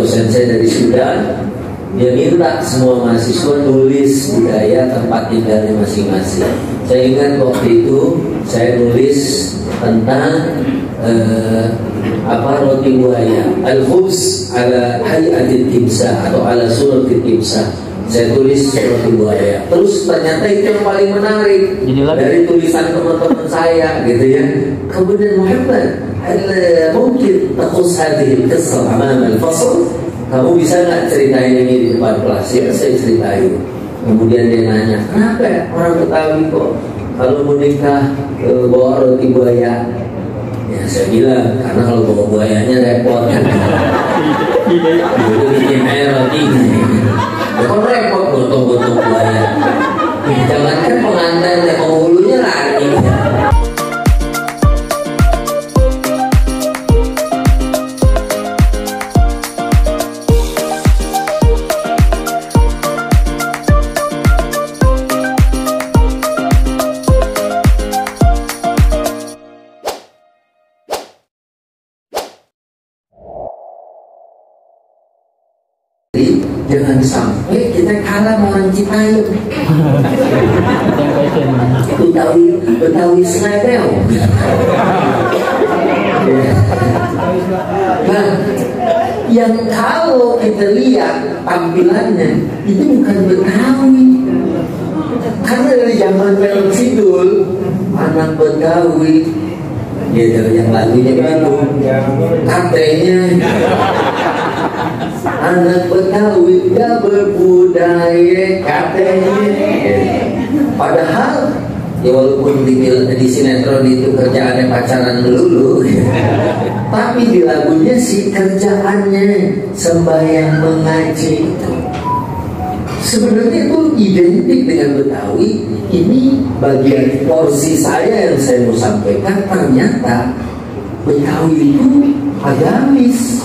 dosen saya dari Sudan, dia minta semua mahasiswa tulis budaya tempat tinggalnya masing-masing. Saya ingat waktu itu saya nulis tentang roti buaya, al-khubz ala hay'atil timsah atau ala suratil timsah. Saya tulis roti buaya. Terus ternyata itu yang paling menarik dari tulisan teman-teman saya, gitu ya. Kemudian Muhammad, mungkin takhus hadhil qissah amam al-fasl. Kamu bisa nggak ceritain ini di depan kelas? Ya, saya ceritain. Kemudian dia nanya, kenapa orang Betawi kok kalau mau nikah bawa roti buaya? Ya saya bilang, karena kalau bawa buayanya repot kan. Itu bikin roti. Kok repot gotong-gotong buaya? Jangankan pengantin, penghulunya lagi. Jangan sampai kita kalah sama orang Cipayung. Betawi Slebel. Nah, yang kalau kita lihat tampilannya itu bukan Betawi. Karena dari zaman Melon Sidul, anak Betawi, ya yang lagunya itu katanya anak Betawi gak berbudaya katanya. Padahal ya walaupun di sinetron itu kerjaannya pacaran melulu, tapi di lagunya si kerjaannya sembahyang mengaji. Sebenarnya itu identik dengan Betawi. Ini bagian porsi saya yang saya mau sampaikan. Ternyata Betawi itu agamis,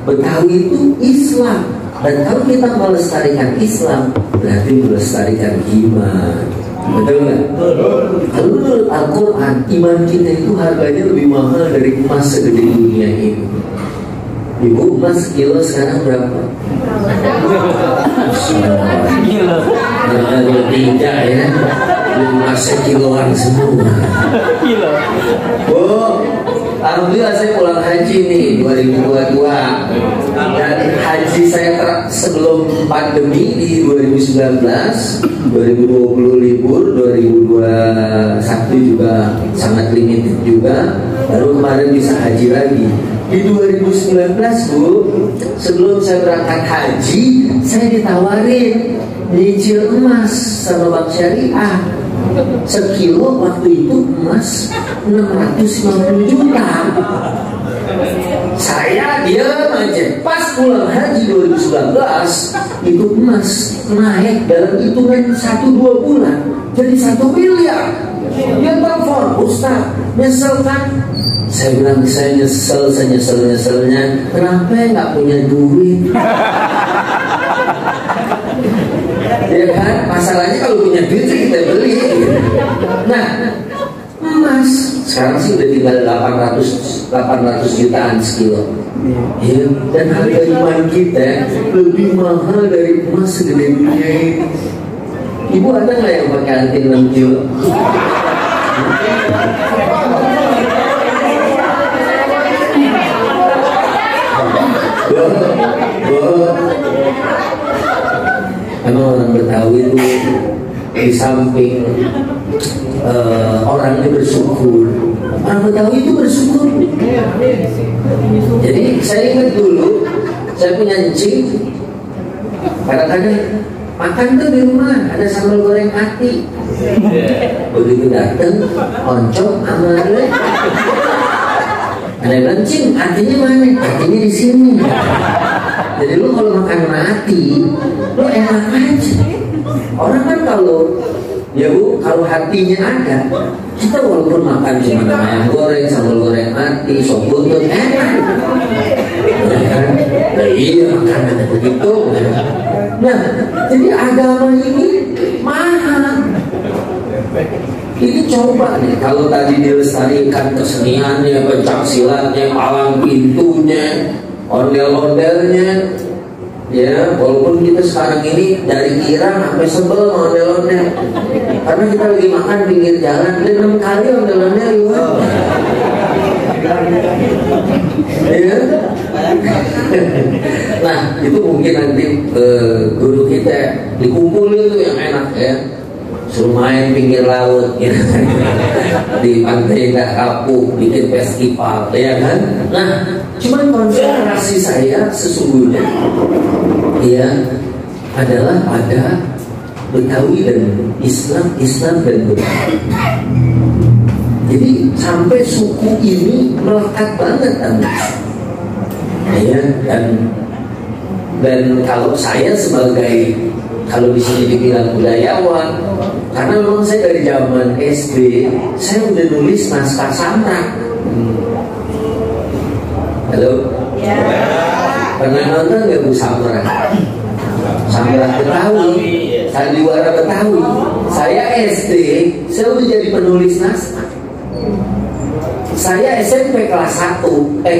Betawi itu Islam. Dan kalau kita melestarikan Islam, berarti melestarikan iman. Betul nggak? Kalau menurut Al-Quran, iman kita itu harganya lebih mahal dari emas segede dunia ini. Ibu, emas kilo sekarang berapa? Kilo. Kalau tidak ya, emasnya kiloan semua. Kilo. Oh, alhamdulillah saya pulang haji nih 2022. Dan haji saya sebelum pandemi di 2019, 2020 libur, 2021 juga sangat limited juga. Baru kemarin bisa haji lagi. Di 2019 Bu, sebelum saya berangkat haji, saya ditawarin nyicil emas sama Bank Syariah. Sekilo waktu itu emas 650 juta. Saya diam aja. Pas pulang haji 2019, itu emas naik dalam hitungan 1-2 bulan jadi 1 miliar. Dia telepon, Ustaz, nyesel kan? Saya bilang, saya nyesel, nyeselnya. Kenapa nggak punya duit? Ya kan, masalahnya kalau punya duit kita beli. Nah, emas sekarang sih udah tinggal 800 jutaan sekilo. Ya, dan harga iman kita lebih mahal dari emas segede dunia ini. Ibu ada nggak yang pakai anting 6 kilo? Emang orang Betawi itu di samping orangnya bersyukur, orang Betawi itu bersyukur. Jadi saya ingat dulu, saya punya encing, kadang-kadang makan tuh di rumah ada sambal goreng ati. Begitu dateng, oncom sama le. Ada yang cing, hatinya mana? Hatinya di sini. Jadi lu kalau makan hati, lu enak aja. Orang kan kalau ya Bu, kalau hatinya ada, kita walaupun makan cuma ayam goreng, sambal goreng hati, sop buntut enak. Nah, iya makanan begitu. Nah, jadi agama ini mahal. Ini coba nih, kalau tadi dilestarikan keseniannya, pencak silatnya, palang pintunya, ondel-ondelnya. Ya, walaupun kita sekarang ini dari Iran sampai sebel sama ondel-ondel, karena kita lagi makan pinggir jalan, dan 6 kali ondel-ondel juga. Ya. Nah, itu mungkin nanti guru kita dikumpulin tuh yang enak ya, suruh main pinggir laut ya. Di pantai nggak kapuk, bikin festival ya kan. Nah, cuman konsentrasi saya sesungguhnya ya adalah pada Betawi dan Islam dan Betawi. Jadi sampai suku ini melekat banget ya, dan kalau saya sebagai, kalau di sini dibilang budayawan, karena memang saya dari zaman SD saya udah nulis naskah samrak. Halo? Ya. Pernah nonton nggak Bu Samrak? Samrak Betawi, sandiwara Betawi. Saya SD, saya udah jadi penulis naskah. Saya SMP kelas 1,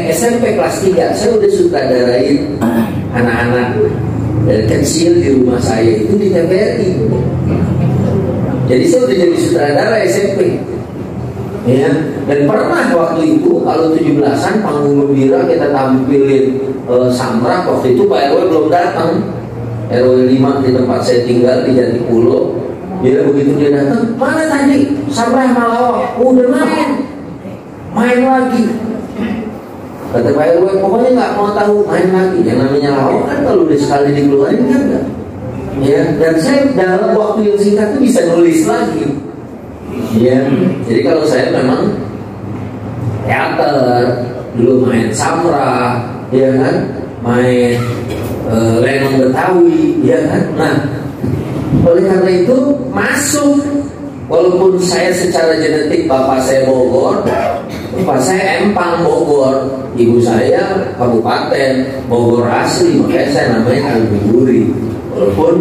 SMP kelas 3, saya udah sutradarain anak-anak kecil di rumah saya itu di TVRI. Jadi saya udah jadi sutradara SMP. Ya, dan pernah waktu itu kalau 17-an panggung gembira kita tampilin samrak. Waktu itu Pak RW belum datang, RW 5 di tempat saya tinggal di Jatipulo. Ya, begitu dia datang, mana tadi samrak malawak? Udah main lagi. Kata Pak RW, pokoknya nggak mau tahu, main lagi. Yang namanya lawak kan kalau udah sekali dikeluarin kan enggak. Ya, dan saya dalam waktu yang singkat itu bisa nulis lagi. Ya, jadi kalau saya memang teater, dulu main samra, ya kan, main lenong Betawi, ya kan. Nah, oleh karena itu masuk, walaupun saya secara genetik bapak saya Bogor, bapak saya Empang Bogor, ibu saya Kabupaten Bogor asli, makanya saya namanya Kalburi. Walaupun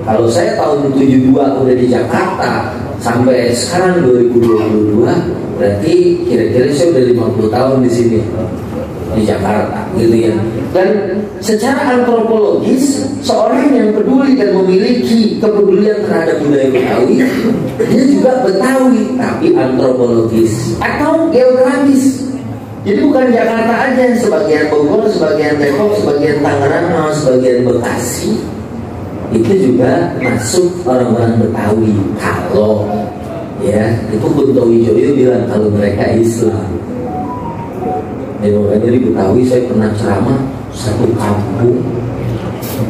kalau saya tahun 72 udah di Jakarta sampai sekarang 2022, berarti kira-kira saya udah 50 tahun di sini di Jakarta, gitu ya. Dan secara antropologis, seorang yang peduli dan memiliki kepedulian terhadap budaya Betawi, dia juga Betawi, tapi antropologis atau geografis. Jadi bukan Jakarta aja, sebagian Bogor, sebagian Depok, sebagian Tangerang, sebagian Bekasi, itu juga masuk orang-orang Betawi. Kalau ya, itu Kunto Wijoyo bilang kalau mereka Islam. Ya, makanya di Betawi saya pernah ceramah, satu kampung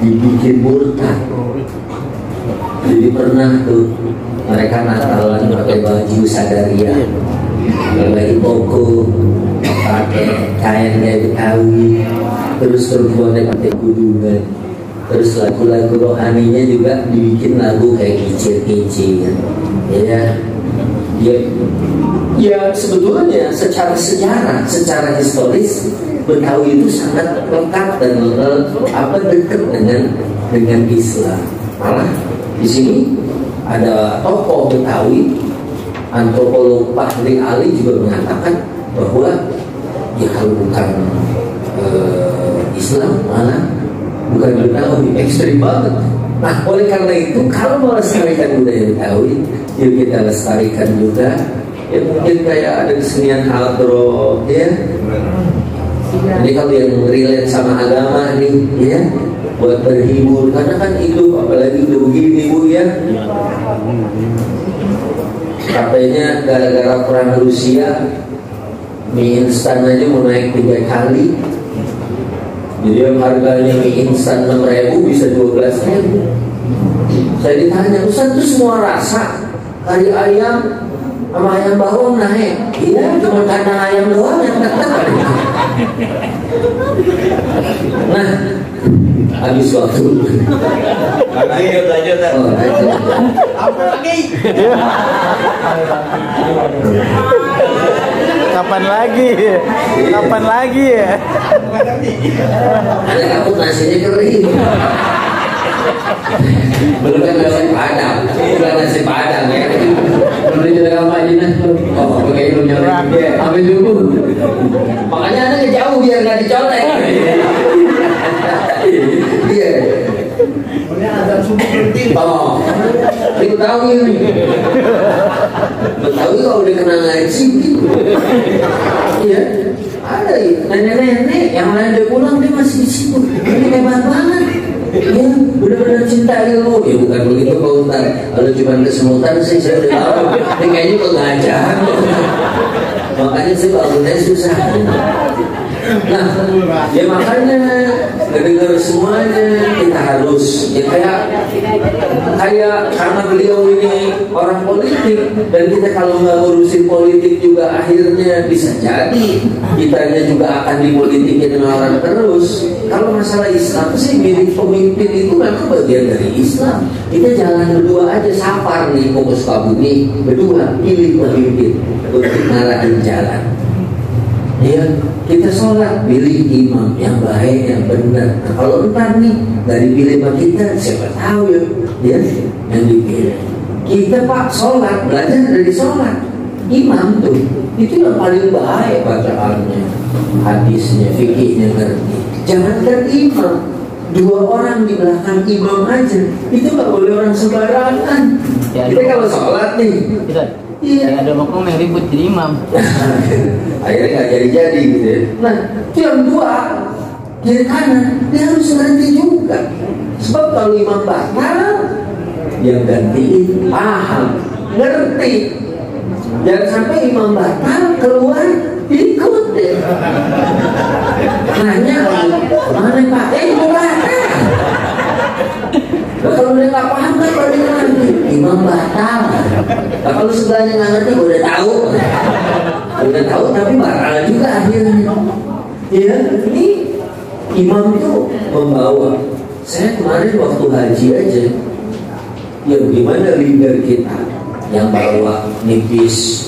dibikin murtad. Jadi pernah tuh mereka Natalan pakai baju sadaria, pakai koko, pakai kain kayak Betawi, terus perempuannya pakai kudungan. Terus lagu-lagu rohaninya juga dibikin lagu kayak kicir-kicir, ya sebetulnya secara sejarah, secara historis Betawi itu sangat lekat dan dekat dengan Islam. Malah di sini ada tokoh Betawi, antropolog Fahri Ali juga mengatakan bahwa ya kalau bukan Islam malah bukan Betawi, ekstrim banget. Nah, oleh karena itu kalau melestarikan budaya Betawi, yuk kita lestarikan juga. Ya mungkin kayak ada kesenian hadroh, ya. Ini kalau yang relate sama agama nih, ya, buat berhibur. Karena kan hidup, apalagi udah begini Bu ya. Katanya gara-gara perang Rusia, mie instan aja mau naik 3 kali. Jadi yang harganya mie instan 6.000 bisa 12.000. Saya ditanya, Ustaz itu semua rasa, kari ayam sama ayam bawang naik? Iya, cuma karena ayam doang yang tekan. Nah, habis waktu. Lanjut. Oh, apa lagi? Kapan lagi? Kapan lagi ya? Ada kamu nasinya kering. Belum kan nasi padang, bukan nasi padang ya. Belum dijaga Pak Jinan. Oh, pakai belum nyari. Ambil dulu. Makanya Anda ngejauh biar nggak dicolek. Betawi nih. Betawi kalau udah kena ngaji gitu. Iya, ada ya nenek-nenek yang lain udah pulang dia masih di situ. Ini hebat banget. Ya, benar-benar cinta ilmu. Ya bukan begitu Pak Ustaz. Kalau cuma kesemutan sih saya udah tahu. Ini kayaknya pengajaran. Makanya saya bangunnya susah. Nah, ya makanya kedengar semuanya kita harus ya kayak karena beliau ini orang politik dan kita kalau nggak ngurusin politik juga akhirnya bisa jadi kitanya juga akan dipolitikin dengan orang terus. Kalau masalah Islam sih milik pemimpin itu memang bagian dari Islam. Kita jalan berdua aja safar nih ke Sukabumi berdua pilih pemimpin untuk ngarahin jalan. Ya, kita sholat pilih imam yang baik, yang benar. Nah, kalau entar nih nggak dipilih sama kita, siapa tahu ya yang dipilih. Kita Pak sholat belajar dari sholat. Imam tuh itu yang paling baik bacaannya, hadisnya, fikihnya ngerti. Jangankan imam, 2 orang di belakang imam aja itu nggak boleh orang sembarangan. Ya, kita kalau sholat nih. Iya. Ada makom yang ribut jadi imam. Akhirnya nggak jadi gitu ya. Nah, itu yang 2 kiri kanan dia harus ngerti juga. Sebab kalau imam batal, yang gantiin paham, ngerti. Jangan sampai imam batal keluar ikut deh. Nanya, mana Pak? Itu batal. Nah, kalau dia nggak paham kan kalau dia ngerti imam batal. Nah, kalau sebelahnya nggak ngerti udah tahu tapi batal juga akhirnya. Ya ini imam itu membawa. Saya kemarin waktu haji aja, ya gimana leader kita yang bawa nipis,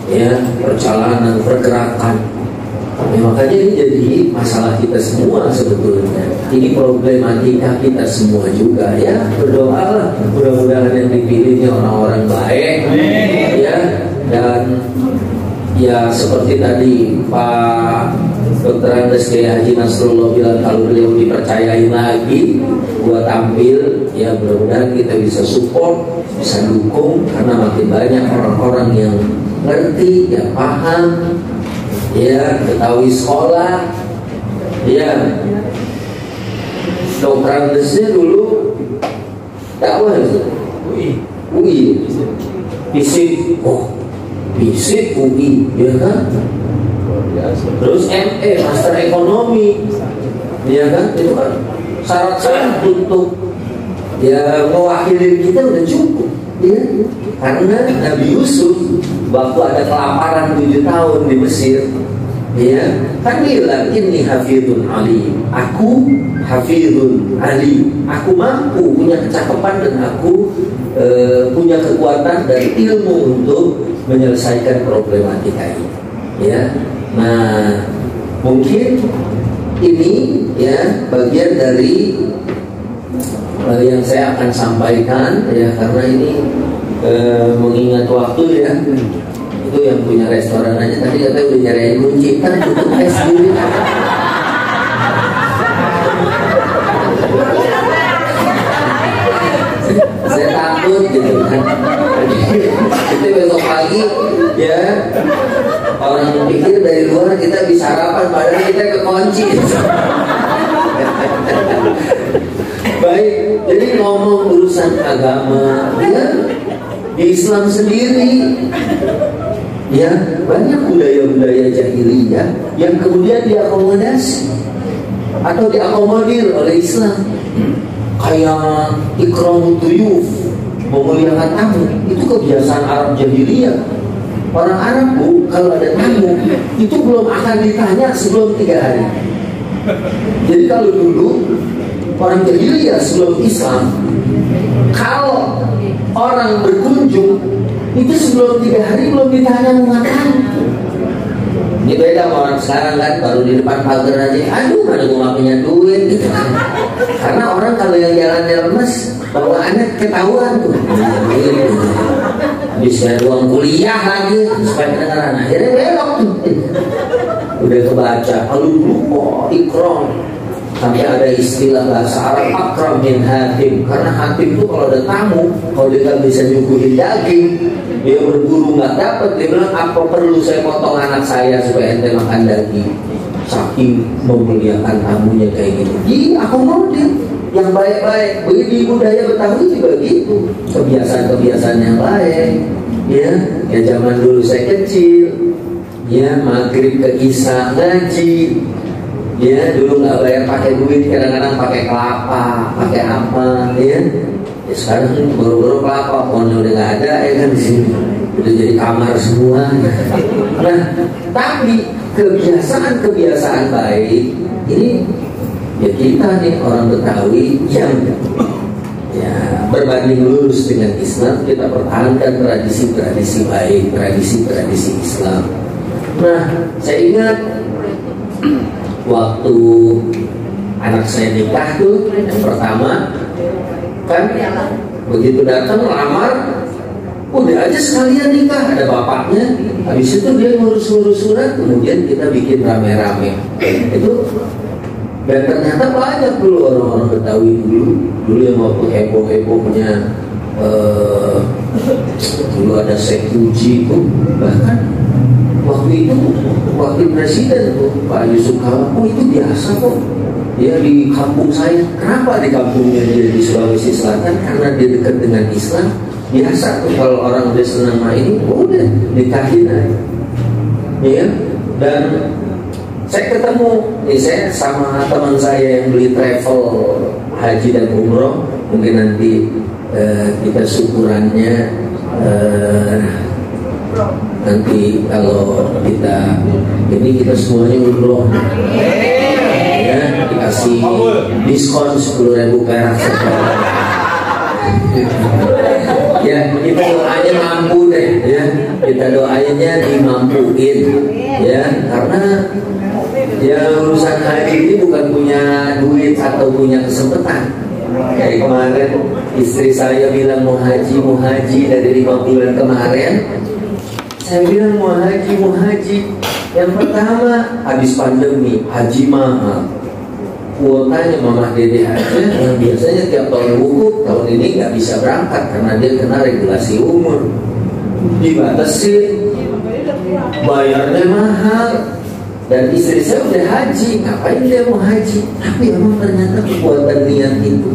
ya perjalanan pergerakan. Ya, makanya ini jadi masalah kita semua sebetulnya. Ini problematika kita semua juga ya. Berdoalah mudah-mudahan yang dipilihnya orang-orang baik ya. Dan ya seperti tadi Pak Dr. Andes Kiai Haji Nasrullah bilang kalau beliau dipercayain lagi buat tampil, ya mudah-mudahan kita bisa support, bisa dukung karena makin banyak orang-orang yang ngerti, yang paham, ya ketahui sekolah, ya Dr. Andesnya dulu dakwah UI, fisik, fisik UI, ya kan? Terus ME, Master Ekonomi, ya kan? Itu kan syarat-syarat untuk ya mewakili kita udah cukup, ya. Karena Nabi Yusuf waktu ada kelaparan 7 tahun di Mesir, ya kan bilang ini hafidun alim, aku hafidun alim, aku mampu punya kecakapan dan aku punya kekuatan dan ilmu untuk menyelesaikan problematika ini, ya. Nah mungkin ini ya bagian dari yang saya akan sampaikan ya, karena ini mengingat waktu ya. Itu yang punya restoran aja tadi katanya udah nyariin kunci, kan tutup es dulu. Saya takut gitu kan. Itu besok pagi ya orang pikir dari luar kita bisa sarapan padahal kita kekunci. Baik, jadi ngomong urusan agama ya, di Islam sendiri ya banyak budaya-budaya jahiliyah yang kemudian diakomodasi atau diakomodir oleh Islam. Kayak ikram duyuf, memuliakan tamu, itu kebiasaan Arab jahiliyah. Orang Arab kalau ada tamu itu belum akan ditanya sebelum 3 hari. Jadi kalau dulu orang jahiliyah sebelum Islam, kalau orang berkunjung itu sebelum 3 hari belum ditanya mau ngapain. Ini beda sama orang sekarang kan, baru di depan pagar aja, aduh mana gue gak punya duit gitu kan. Karena orang kalau yang jalannya lemes, bawaannya ketahuan tuh. Habis dari uang kuliah lagi, supaya kedengaran, akhirnya belok tuh. Udah kebaca, kalau dulu kok ikram, Sampai ada istilah bahasa Arab akram min hatim, karena hatim itu kalau ada tamu, kalau dia nggak bisa nyuguhin daging, dia berburu nggak dapat, dia bilang apa perlu saya potong anak saya supaya ente makan daging. Saking memuliakan tamunya kayak gitu. Diakomodir yang baik-baik. Begitu budaya Betawi juga gitu, kebiasaan-kebiasaan yang baik. Ya zaman dulu saya kecil, ya maghrib ke isya ngaji. Ya dulu nggak bayar pakai duit, kadang-kadang pakai kelapa, pakai apa, ya sekarang buru-buru kelapa, pohonnya udah nggak ada, ya kan di sini udah jadi kamar semua. Nah, tapi kebiasaan-kebiasaan baik ini ya kita nih orang Betawi yang ya berbanding lurus dengan Islam, kita pertahankan tradisi-tradisi baik, tradisi-tradisi Islam. Nah, saya ingat waktu anak saya nikah tuh yang pertama, kan begitu datang lamar, udah aja sekalian nikah, ada bapaknya, habis itu dia ngurus-ngurus surat, kemudian kita bikin rame-rame itu. Dan ternyata banyak dulu orang-orang Betawi dulu yang waktu heboh-hebohnya dulu ada Sekuji itu, bahkan waktu itu wakil presiden tuh Pak Yusuf Kala, itu biasa kok. Dia di kampung saya. Kenapa di kampungnya dia di Sulawesi Selatan? Karena dia dekat dengan Islam. Biasa tuh kalau orang udah senang main, udah nikahin aja. Ya. Dan saya ketemu, saya sama teman saya yang beli travel haji dan umroh. Mungkin nanti kita syukurannya nanti kalau kita ini kita semuanya umroh ya, dikasih diskon 10.000 perak ya, kita doanya mampu deh ya, kita doanya dimampuin ya, karena ya urusan haji ini bukan punya duit atau punya kesempatan. Kayak kemarin istri saya bilang mau haji dari 5 bulan kemarin. Saya bilang mau haji. Yang pertama habis pandemi, haji mahal. Kuotanya Mama Dede aja yang biasanya tiap tahun wukuf, tahun ini nggak bisa berangkat karena dia kena regulasi umur. Dibatasi, bayarnya mahal. Dan istri saya udah haji, ngapain dia mau haji? Tapi emang ternyata kekuatan niat itu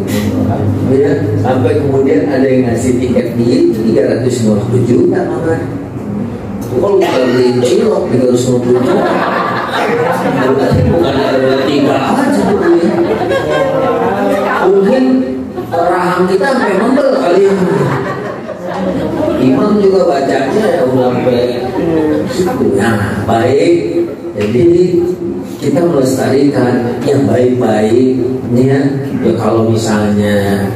ya, sampai kemudian ada yang ngasih tiket dia itu 350 juta Mama. Kalau kita beli cilok 350 juta, bukan ada 3 aja ya. Mungkin rahang kita sampai membel kali ya. Imam juga bacanya ya sampai situ. Nah, baik. Jadi kita melestarikan yang baik-baik ya. Kalau misalnya,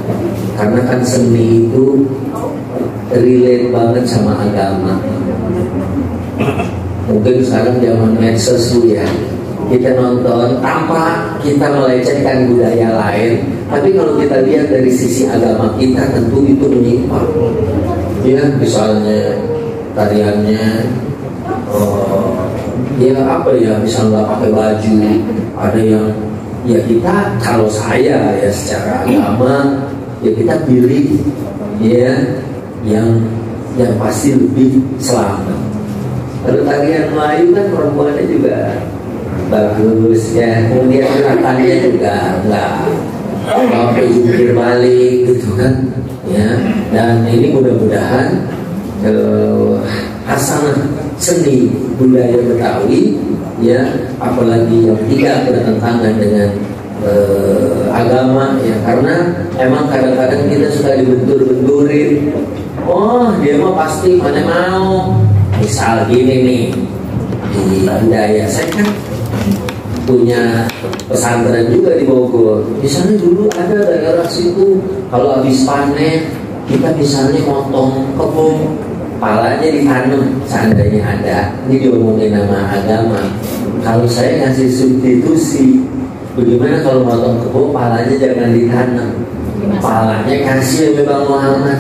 karena kan seni itu relate banget sama agama. Mungkin sekarang zaman medsos ya, kita nonton tanpa kita melecehkan budaya lain, tapi kalau kita lihat dari sisi agama kita tentu itu menyimpang. Ya misalnya tariannya ya apa ya, misalnya nggak pakai baju, ada yang ya kita, kalau saya ya secara agama ya kita pilih ya yang pasti lebih selamat. Kalau tarian Melayu kan perempuannya juga bagus ya, kemudian gerakannya juga nggak sampai jungkir balik gitu kan ya. Dan ini mudah-mudahan hasanah seni budaya Betawi ya, apalagi yang tidak bertentangan dengan agama ya, karena emang kadang-kadang kita suka dibentur-benturin. Oh dia mah pasti mana mau. Misal gini nih, di budaya saya kan punya pesantren juga di Bogor. Misalnya dulu ada daerah situ, kalau habis panen kita misalnya motong kebun, palanya ditanam seandainya ada. Ini diomongin nama agama. Kalau saya ngasih substitusi, bagaimana kalau motong kebun palanya jangan ditanam, palanya kasih ya Bang Muhammad.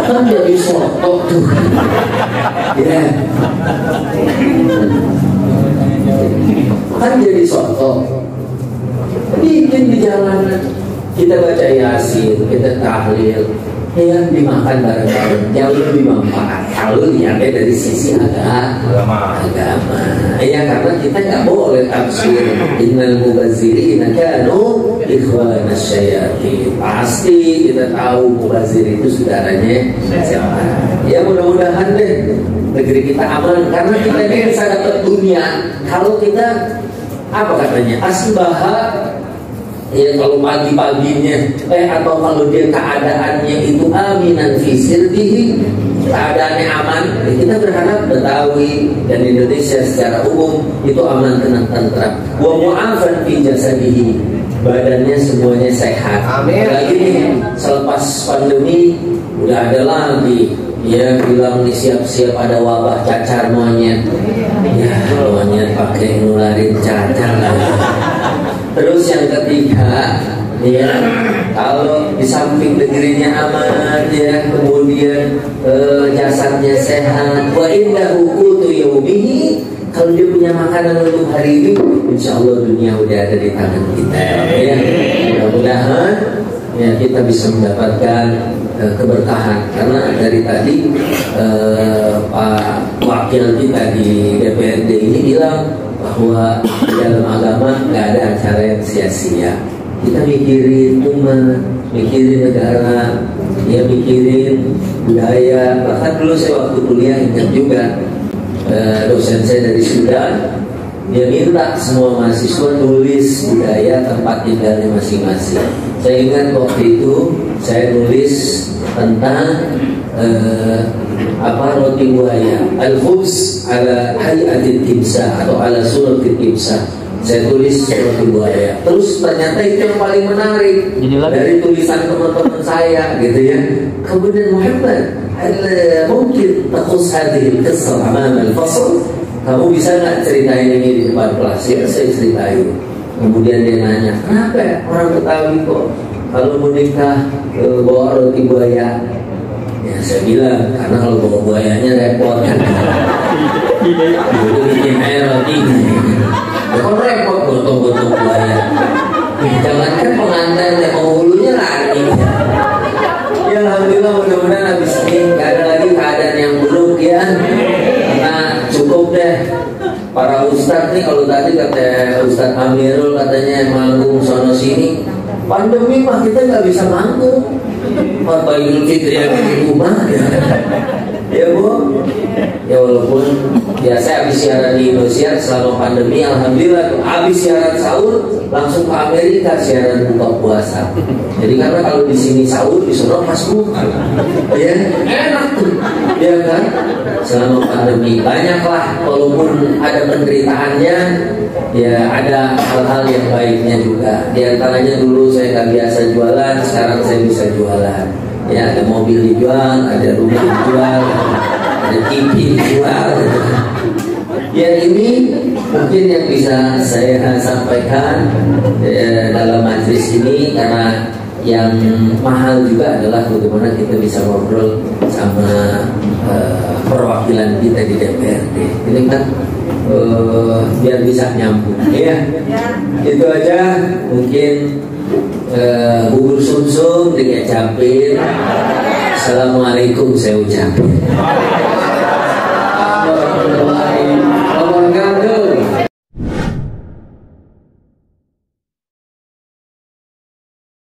Kan jadi soto tuh ya, kan jadi soto. jalanan kita baca Yasin, kita tahlil, yang dimakan bareng-bareng jauh lebih manfaat kalau lihatnya dari sisi agama. Ya karena kita nggak boleh tafsir innal mubazzirina kanu ikhwanas syayatin. Pasti kita tahu mubazir itu saudaranya siapa. Ya mudah-mudahan deh negeri kita aman, karena kita ini bisa dapat dunia kalau kita apa katanya asbaha. Ya kalau pagi-paginya atau kalau dia keadaannya itu aminan fi sirbihi, keadaannya aman, ya kita berharap Betawi dan Indonesia secara umum itu aman, tenang, tentram. Wa mu'afan fi jasadihi, badannya semuanya sehat. Amin. Lagi nih selepas pandemi udah ada lagi ya bilang nih siap-siap ada wabah cacar monyet. Ya monyet pakai nularin cacar lagi. Terus yang ketiga, ya kalau di samping negerinya aman, ya kemudian jasadnya sehat, wa indahu qutu yaumihi, kalau dia punya makanan untuk hari ini, insya Allah dunia udah ada di tangan kita. Ya, mudah-mudahan ya kita bisa mendapatkan keberkahan, karena dari tadi Pak Wakil kita di DPRD ini bilang bahwa di dalam agama nggak ada acara yang sia-sia. Kita mikirin umat, mikirin negara, ya mikirin budaya. Bahkan dulu saya waktu kuliah ingat juga dosen saya dari Sudan, dia minta semua mahasiswa tulis budaya tempat tinggalnya masing-masing. Saya ingat waktu itu saya nulis tentang roti buaya, al-khubz ala hay'atit timsah atau ala suratit timsah. Saya tulis roti buaya. Terus ternyata itu yang paling menarik dari tulisan teman-teman saya, gitu ya. Kemudian Muhammad, mungkin takhus hadhil qissah amam al-fasl. Kamu bisa nggak ceritain ini di depan kelas? Ya saya ceritain. Kemudian dia nanya, kenapa orang Betawi kok kalau mau nikah bawa roti buaya? Ya saya bilang, karena kalau bawa buayanya repot kan. Itu bikin air roti. Ya kok repot gotong-gotong buaya. Jangankan pengantin yang penghulunya lari. Ya alhamdulillah, mudah-mudahan habis ini nggak ada lagi keadaan yang buruk ya. Karena cukup deh. Para ustadz nih, kalau tadi kata Ustadz Amirul katanya manggung sono sini, pandemi mah kita nggak bisa manggung. Apa Idul Fitri yang di rumah ya Bu, ya walaupun ya saya habis siaran di Indonesia selama pandemi, alhamdulillah habis siaran sahur langsung ke Amerika siaran buka puasa. Jadi karena kalau di sini sahur di sana pas buka, ya enak tuh, ya kan? Selama pandemi banyaklah, walaupun ada penderitaannya, ya ada hal-hal yang baiknya juga. Di antaranya dulu saya nggak biasa jualan, sekarang saya bisa jualan. Ya ada mobil dijual, ada rumah dijual, ada TV dijual. Ya ini mungkin yang bisa saya sampaikan dalam majelis ini, karena yang mahal juga adalah bagaimana kita bisa ngobrol sama perwakilan kita di DPRD. Ini kan biar bisa nyambung. Ya, itu aja mungkin. Bubur sumsum dengan capir. Assalamualaikum saya ucapin.